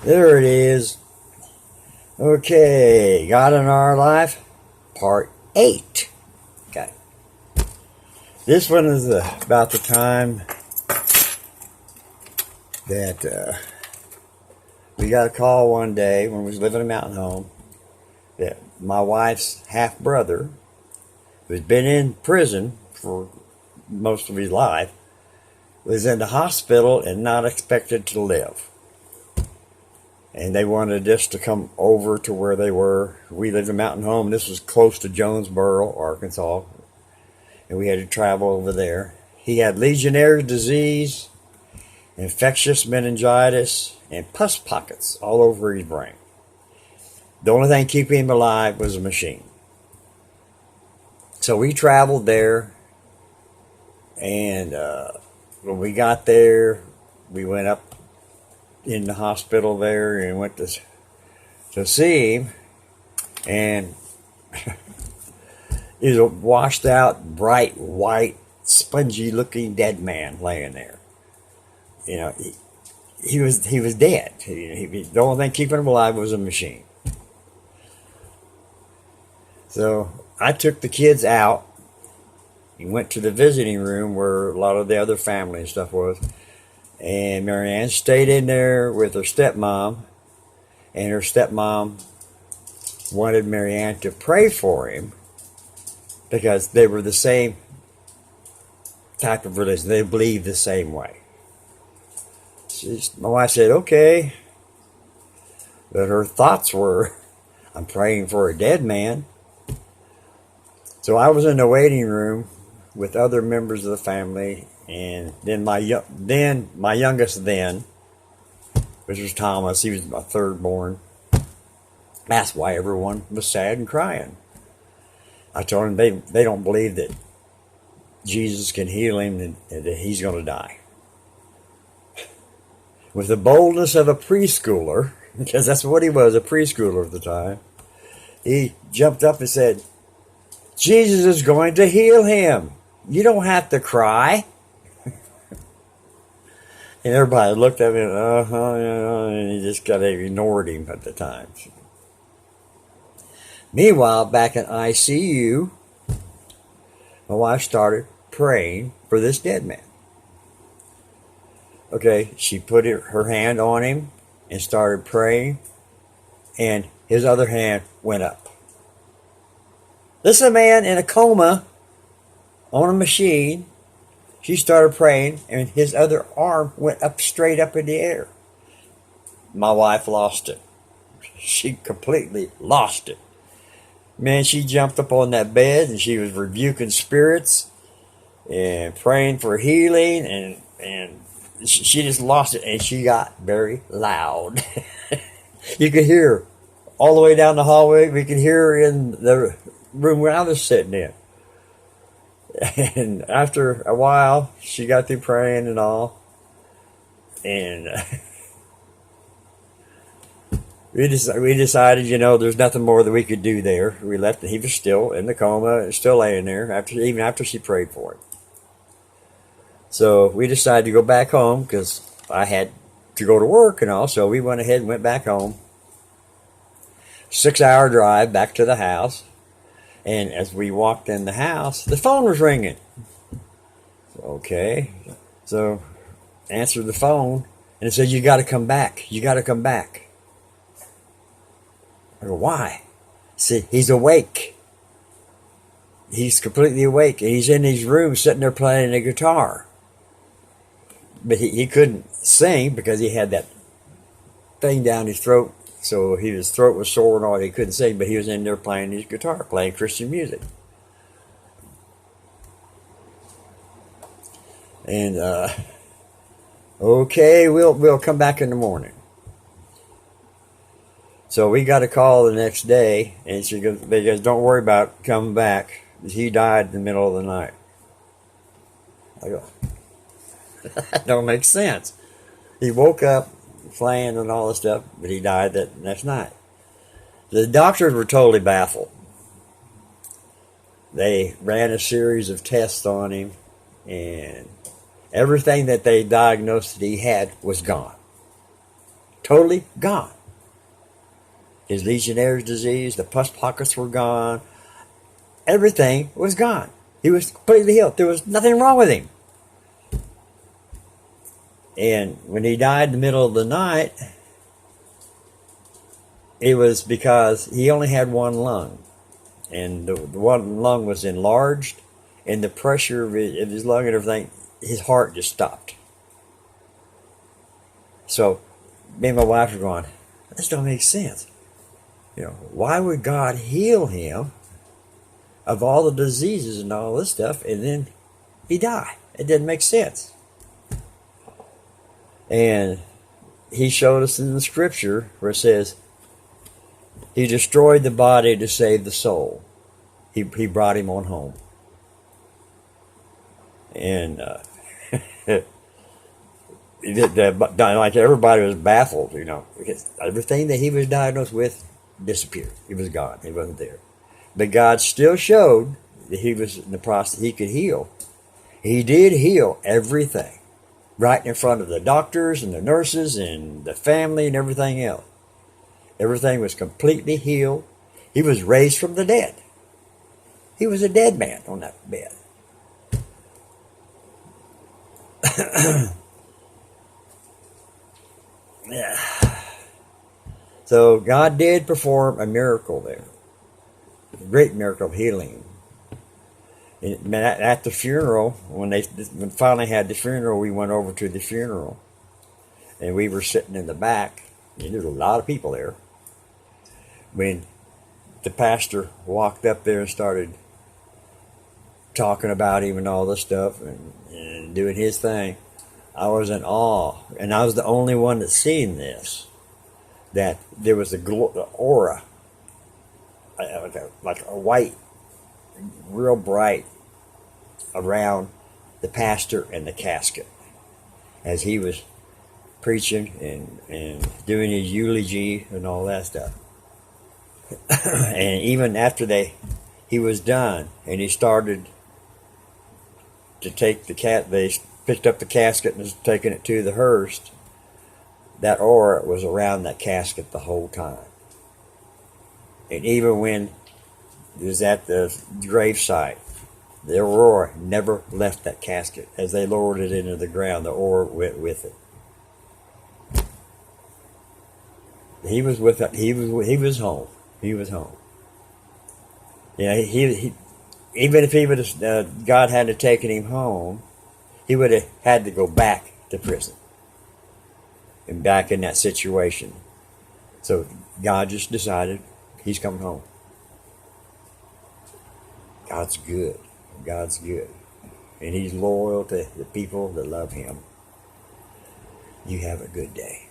There it is. Okay, God in Our Life, Part 8. Okay. This one is about the time that we got a call one day when we was living in a mountain home that my wife's half-brother, who's been in prison for most of his life, was in the hospital and not expected to live. And they wanted us to come over to where they were. We lived in a mountain home. This was close to Jonesboro, Arkansas. And we had to travel over there. He had Legionnaire's disease, infectious meningitis, and pus pockets all over his brain. The only thing keeping him alive was a machine. So we traveled there. And when we got there, we went up in the hospital there and went to see him, and he's a washed out, bright white, spongy looking dead man laying there. You know, he was dead. The only thing keeping him alive was a machine. So I took the kids out and went to the visiting room where a lot of the other family and stuff was. And Marianne stayed in there with her stepmom, and her stepmom wanted Marianne to pray for him because they were the same type of religion. They believed the same way. My wife said, okay. But her thoughts were, I'm praying for a dead man. So I was in the waiting room with other members of the family. And then my youngest, which was Thomas, he was my third born. That's why everyone was sad and crying. I told them they don't believe that Jesus can heal him and that he's going to die. With the boldness of a preschooler, because that's what he was, a preschooler at the time, he jumped up and said, Jesus is going to heal him. You don't have to cry. And everybody looked at me and, and he just kind of ignored him at the time. Meanwhile, back in ICU, my wife started praying for this dead man. Okay, she put her hand on him and started praying, and his other hand went up. This is a man in a coma on a machine. She started praying, and his other arm went up straight up in the air. My wife lost it. She completely lost it. Man, she jumped up on that bed, and she was rebuking spirits and praying for healing, and she just lost it, and she got very loud. You could hear her all the way down the hallway. We could hear her in the room where I was sitting in. And after a while, she got through praying and all. And we decided, there's nothing more that we could do there. We left, and he was still in the coma, still laying there, even after she prayed for him. So we decided to go back home because I had to go to work and all. So we went ahead and went back home. 6-hour drive back to the house. And as we walked in the house, the phone was ringing. Okay. So answered the phone, and it said, you got to come back. You got to come back. I go, why? See, he's awake. He's completely awake. And he's in his room sitting there playing the guitar. But he couldn't sing because he had that thing down his throat. So his throat was sore and all, he couldn't sing, but he was in there playing his guitar, playing Christian music. And, okay, we'll come back in the morning. So we got a call the next day, and they goes, don't worry about coming back. He died in the middle of the night. I go, that don't make sense. He woke up playing and all this stuff, but he died that next night. The doctors were totally baffled. They ran a series of tests on him, and everything that they diagnosed that he had was gone. Totally gone. His Legionnaire's disease, the pus pockets were gone. Everything was gone. He was completely healed. There was nothing wrong with him. And when he died in the middle of the night, it was because he only had one lung. And the one lung was enlarged, and the pressure of his lung and everything, his heart just stopped. So me and my wife were going, this don't make sense. Why would God heal him of all the diseases and all this stuff, and then he died? It didn't make sense. And he showed us in the scripture where it says, he destroyed the body to save the soul. He brought him on home. And like everybody was baffled, because everything that he was diagnosed with disappeared. He was gone. He wasn't there. But God still showed that he was in the process. He could heal. He did heal everything right in front of the doctors and the nurses and the family and everything else. Everything was completely healed. He was raised from the dead. He was a dead man on that bed. Yeah. So God did perform a miracle there. A great miracle of healing. And at the funeral, when finally had the funeral, we went over to the funeral. And we were sitting in the back. And there was a lot of people there. When the pastor walked up there and started talking about him and all this stuff and doing his thing, I was in awe. And I was the only one that seen this. That there was the aura, like a white, real bright, around the pastor and the casket as he was preaching and doing his eulogy and all that stuff. And even after he was done and he started to take they picked up the casket and was taking it to the hearse, that aura was around that casket the whole time. And even when it was at the gravesite, the aura never left that casket. As they lowered it into the ground, the aura went with it. He was with it. He was home. He was home. He even if he would have, God hadn't taken him home, he would have had to go back to prison and back in that situation. So God just decided he's coming home. God's good. God's good. And he's loyal to the people that love him. You have a good day.